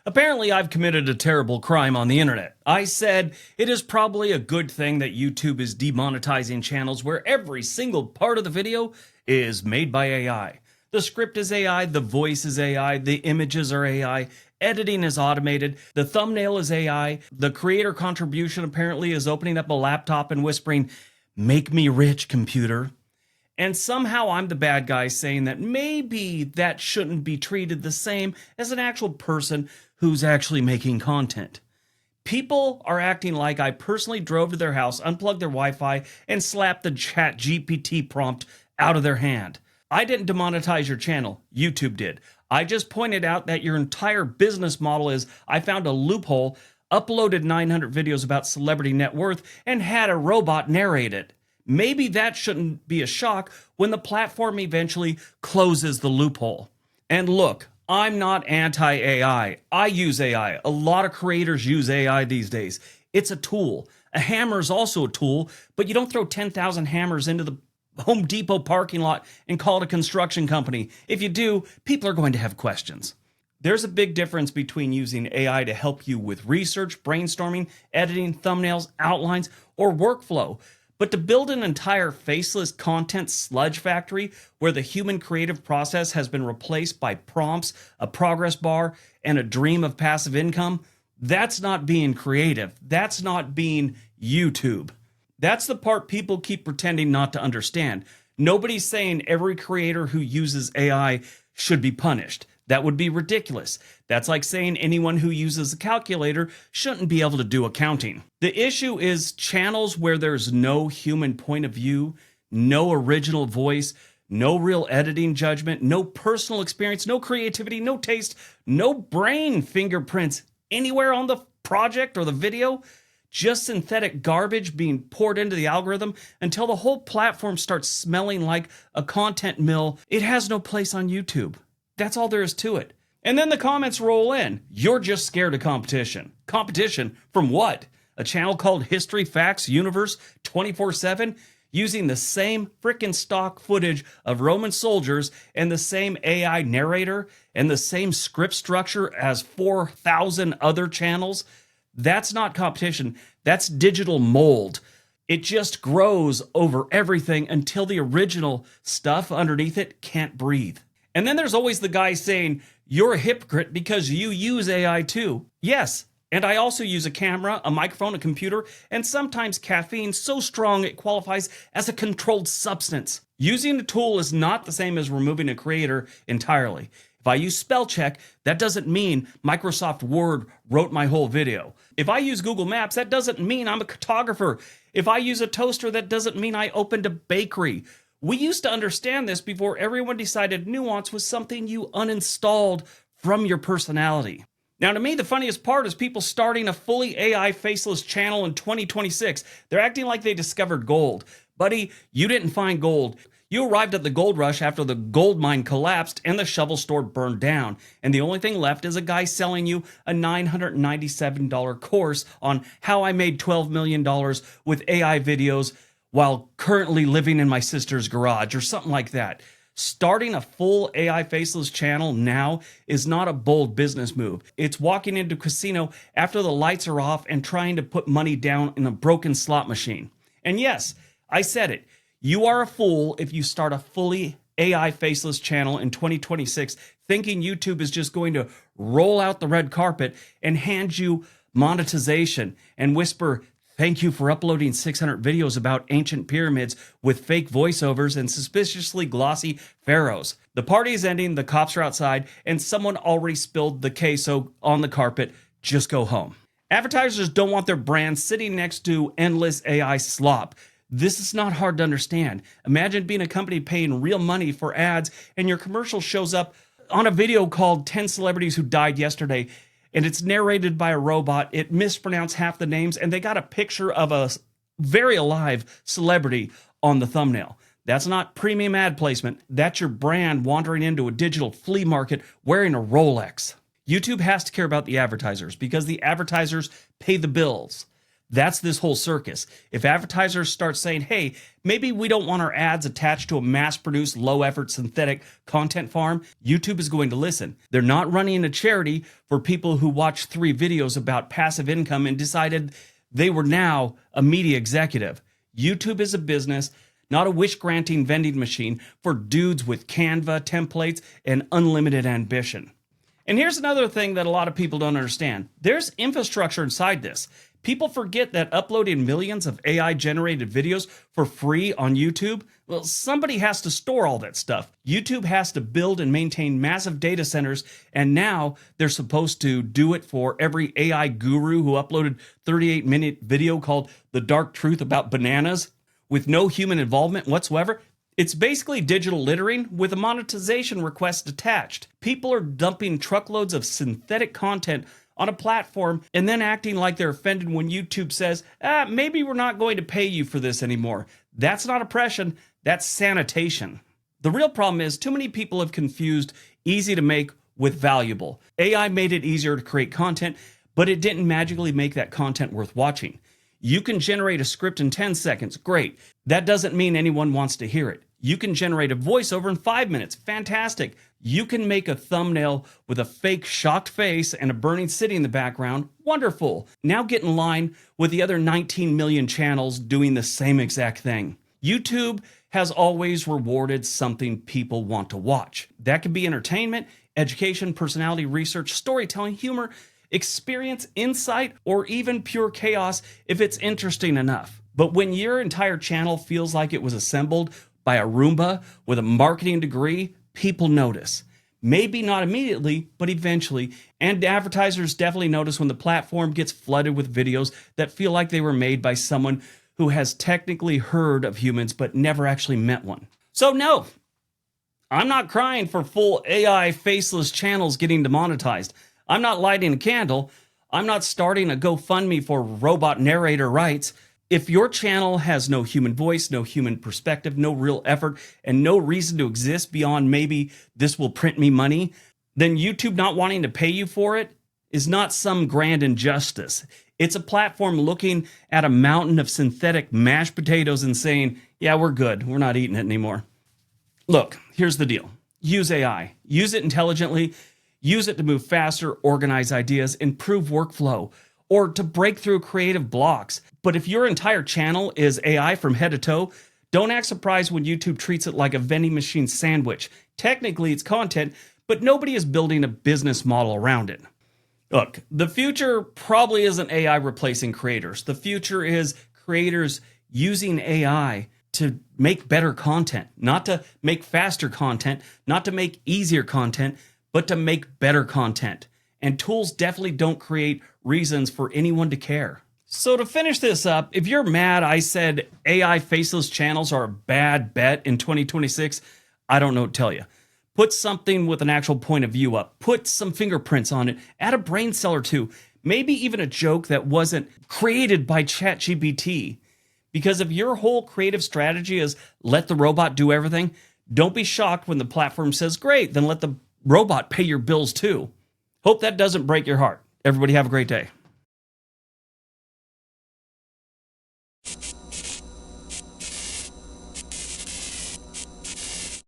Apparently, I've committed a terrible crime on the internet. I said it is probably a good thing that YouTube is demonetizing channels where every single part of the video is made by AI. The script is AI, the voice is AI, the images are AI, editing is automated, the thumbnail is AI, the creator contribution apparently is opening up a laptop and whispering, "Make me rich, computer." And somehow I'm the bad guy saying that maybe that shouldn't be treated the same as an actual person who's actually making content. People are acting like I personally drove to their house, unplugged their Wi-Fi, and slapped the chat GPT prompt out of their hand. I didn't demonetize your channel. YouTube did. I just pointed out that your entire business model is I found a loophole, uploaded 900 videos about celebrity net worth, and had a robot narrate it. Maybe that shouldn't be a shock when the platform eventually closes the loophole. And look, I'm not anti-AI. I use AI. A lot of creators use AI these days. It's a tool. A hammer is also a tool, but you don't throw 10,000 hammers into the Home Depot parking lot and call it a construction company. If you do, people are going to have questions. There's a big difference between using AI to help you with research, brainstorming, editing, thumbnails, outlines, or workflow. But to build an entire faceless content sludge factory where the human creative process has been replaced by prompts, a progress bar, and a dream of passive income, that's not being creative. That's not being YouTube. That's the part people keep pretending not to understand. Nobody's saying every creator who uses AI should be punished. That would be ridiculous. That's like saying anyone who uses a calculator shouldn't be able to do accounting. The issue is channels where there's no human point of view, no original voice, no real editing judgment, no personal experience, no creativity, no taste, no brain fingerprints anywhere on the project or the video. Just synthetic garbage being poured into the algorithm until the whole platform starts smelling like a content mill. It has no place on YouTube. That's all there is to it. And then the comments roll in. You're just scared of competition. Competition from what? A channel called History Facts Universe 24/7 using the same frickin' stock footage of Roman soldiers and the same AI narrator and the same script structure as 4,000 other channels? That's not competition. That's digital mold. It just grows over everything until the original stuff underneath it can't breathe. And then there's always the guy saying, you're a hypocrite because you use AI too. Yes, and I also use a camera, a microphone, a computer, and sometimes caffeine so strong it qualifies as a controlled substance. Using a tool is not the same as removing a creator entirely. If I use spell check, that doesn't mean Microsoft Word wrote my whole video. If I use Google Maps, that doesn't mean I'm a cartographer. If I use a toaster, that doesn't mean I opened a bakery. We used to understand this before everyone decided nuance was something you uninstalled from your personality. Now, to me, the funniest part is people starting a fully AI faceless channel in 2026. They're acting like they discovered gold. Buddy, you didn't find gold. You arrived at the gold rush after the gold mine collapsed and the shovel store burned down. And the only thing left is a guy selling you a $997 course on how I made $12 million with AI videos while currently living in my sister's garage or something like that. Starting a full AI faceless channel now is not a bold business move. It's walking into a casino after the lights are off and trying to put money down in a broken slot machine. And yes, I said it. You are a fool if you start a fully AI faceless channel in 2026 thinking YouTube is just going to roll out the red carpet and hand you monetization and whisper, thank you for uploading 600 videos about ancient pyramids with fake voiceovers and suspiciously glossy pharaohs. The party is ending, the cops are outside, and someone already spilled the queso on the carpet. Just go home. Advertisers don't want their brand sitting next to endless AI slop. This is not hard to understand. Imagine being a company paying real money for ads and your commercial shows up on a video called 10 Celebrities Who Died Yesterday, and it's narrated by a robot. It mispronounced half the names, and they got a picture of a very alive celebrity on the thumbnail. That's not premium ad placement. That's your brand wandering into a digital flea market wearing a Rolex. YouTube has to care about the advertisers because the advertisers pay the bills. That's this whole circus. If advertisers start saying, hey, maybe we don't want our ads attached to a mass-produced, low-effort synthetic content farm, YouTube is going to listen. They're not running a charity for people who watched 3 videos about passive income and decided they were now a media executive. YouTube is a business, not a wish-granting vending machine for dudes with Canva templates and unlimited ambition. And here's another thing that a lot of people don't understand. There's infrastructure inside this. People forget that uploading millions of AI-generated videos for free on YouTube, well, somebody has to store all that stuff. YouTube has to build and maintain massive data centers, and now they're supposed to do it for every AI guru who uploaded 38-minute video called The Dark Truth About Bananas with no human involvement whatsoever. It's basically digital littering with a monetization request attached. People are dumping truckloads of synthetic content on a platform and then acting like they're offended when YouTube says, maybe we're not going to pay you for this anymore. That's not oppression, that's sanitation. The real problem is too many people have confused easy to make with valuable. AI made it easier to create content, but it didn't magically make that content worth watching. You can generate a script in 10 seconds, great. That doesn't mean anyone wants to hear it. You can generate a voiceover in 5 minutes, fantastic. You can make a thumbnail with a fake shocked face and a burning city in the background, wonderful. Now get in line with the other 19 million channels doing the same exact thing. YouTube has always rewarded something people want to watch. That could be entertainment, education, personality research, storytelling, humor, experience, insight, or even pure chaos if it's interesting enough. But when your entire channel feels like it was assembled by a Roomba with a marketing degree, people notice. Maybe not immediately, but eventually. And advertisers definitely notice when the platform gets flooded with videos that feel like they were made by someone who has technically heard of humans but never actually met one. So no, I'm not crying for full AI faceless channels getting demonetized. I'm not lighting a candle. I'm not starting a GoFundMe for robot narrator rights. If your channel has no human voice, no human perspective, no real effort, and no reason to exist beyond maybe this will print me money, then YouTube not wanting to pay you for it is not some grand injustice. It's a platform looking at a mountain of synthetic mashed potatoes and saying, yeah, we're good. We're not eating it anymore. Look, here's the deal. Use AI. Use it intelligently. Use it to move faster, organize ideas, improve workflow, or to break through creative blocks. But if your entire channel is AI from head to toe, don't act surprised when YouTube treats it like a vending machine sandwich. Technically, it's content, but nobody is building a business model around it. Look, the future probably isn't AI replacing creators. The future is creators using AI to make better content, not to make faster content, not to make easier content, but to make better content. And tools definitely don't create reasons for anyone to care. So to finish this up, if you're mad I said AI faceless channels are a bad bet in 2026, I don't know what to tell you. Put something with an actual point of view up. Put some fingerprints on it. Add a brain cell or two. Maybe even a joke that wasn't created by ChatGPT. Because if your whole creative strategy is let the robot do everything, don't be shocked when the platform says, great, then let the robot pay your bills too. Hope that doesn't break your heart. Everybody have a great day.